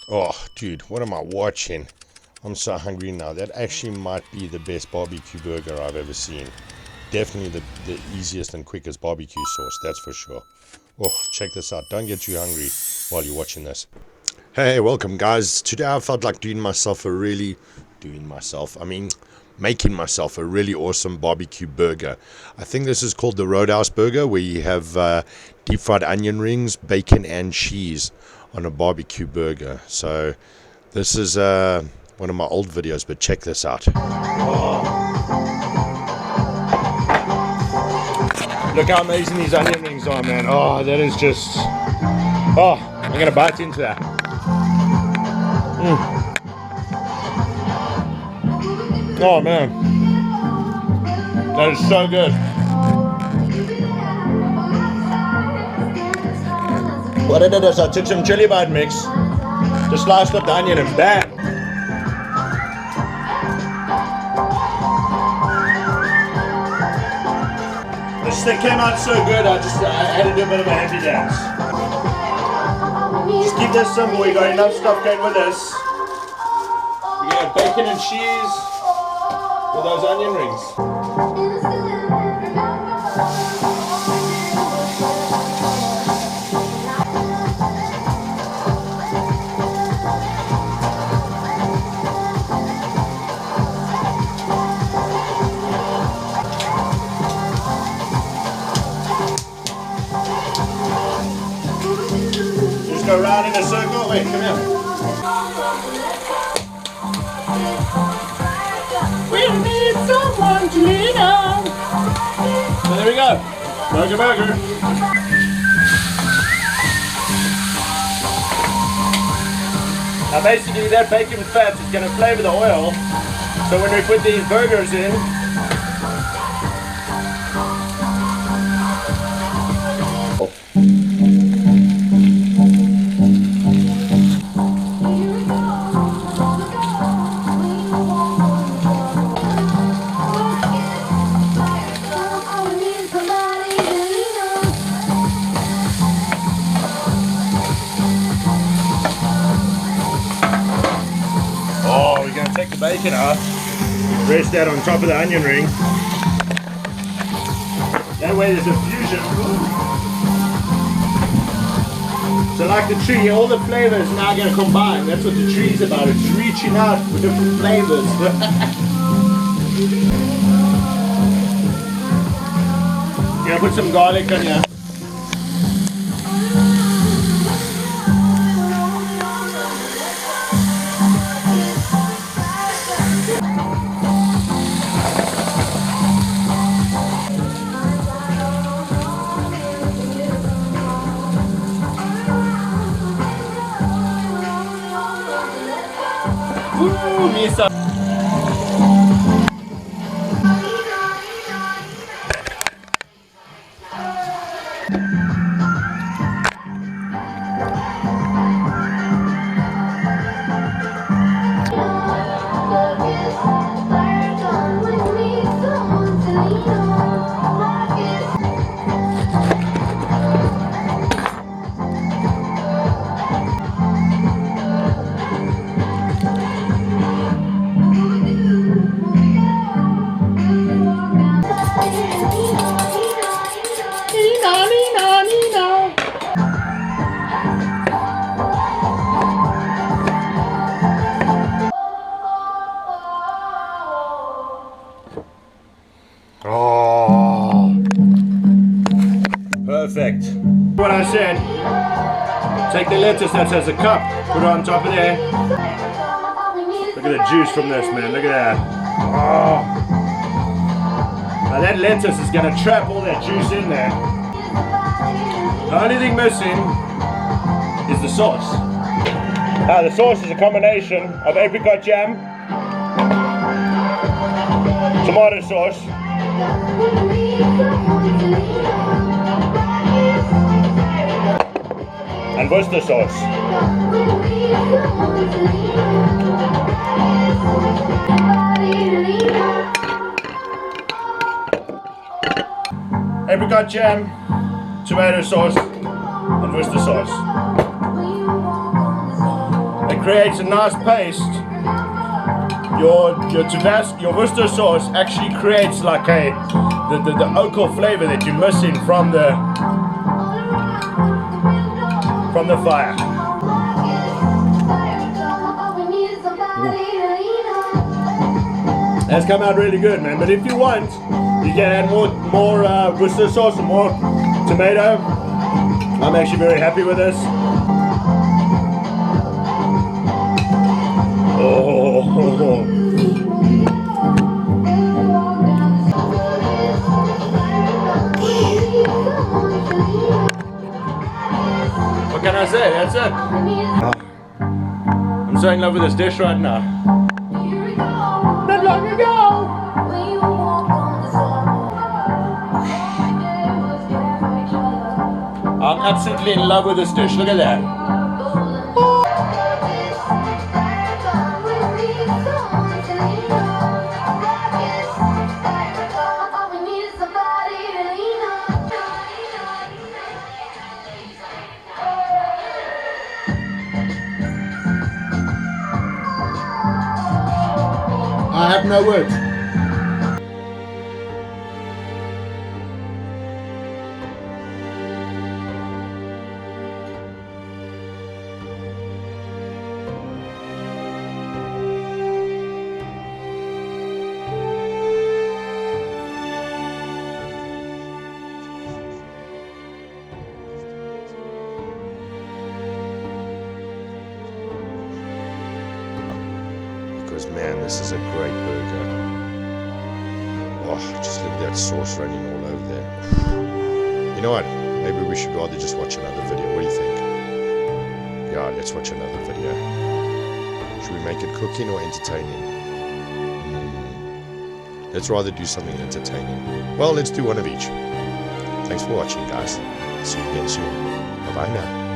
Oh, dude, what am I watching? I'm so hungry now. That actually might be the best barbecue burger I've ever seen. Definitely the easiest and quickest barbecue sauce, that's for sure. Oh, check this out. Don't get too hungry while you're watching this. Hey, welcome guys. Today I felt like making myself a really awesome barbecue burger. I think this is called the Roadhouse Burger, where you have deep fried onion rings, bacon and cheese on a barbecue burger. So this is one of my old videos, but check this out. Look how amazing these onion rings are, man. Oh, that is just... Oh, I'm going to bite into that. Oh, man. That is so good. What I did is I took some chili bud mix, just sliced up the onion and bam! The stick came out so good, I had to do a bit of a happy dance. Just keep this simple, we got enough stuff going with this. We got bacon and cheese with those onion rings. Just go round in a circle. Wait, come here. We need someone to lean on. So there we go. Burger. Now basically that bacon fat is going to flavor the oil. So when we put these burgers in, we're going to take the bacon out, rest that on top of the onion ring. That way there's a fusion. So like the tree, all the flavors now going to combine. That's what the tree's about. It's reaching out for different flavors. Gonna put some garlic on here. Ooh, Misa. Oh, perfect. What I said, take the lettuce that has a cup, put it on top of there. Look at the juice from this, man, look at that. Oh. Now that lettuce is going to trap all that juice in there. The only thing missing is the sauce. Now the sauce is a combination of apricot jam, tomato sauce, and Worcester sauce. Apricot jam, tomato sauce, and Worcester sauce. They creates a nice paste. Your Worcester sauce actually creates like the oaky flavor that you're missing from the fire. That's come out really good, man. But if you want, you can add more Worcester sauce and more tomato. I'm actually very happy with this. Oh. What can I say? That's it. I'm so in love with this dish right now. Not long ago. I'm absolutely in love with this dish. Look at that. I have no words. Because man, this is a great burger. Oh, just look at that sauce running all over there. You know what? Maybe we should rather just watch another video. What do you think? Yeah, let's watch another video. Should we make it cooking or entertaining? Let's rather do something entertaining. Well, let's do one of each. Thanks for watching, guys. See you again soon. Bye-bye now.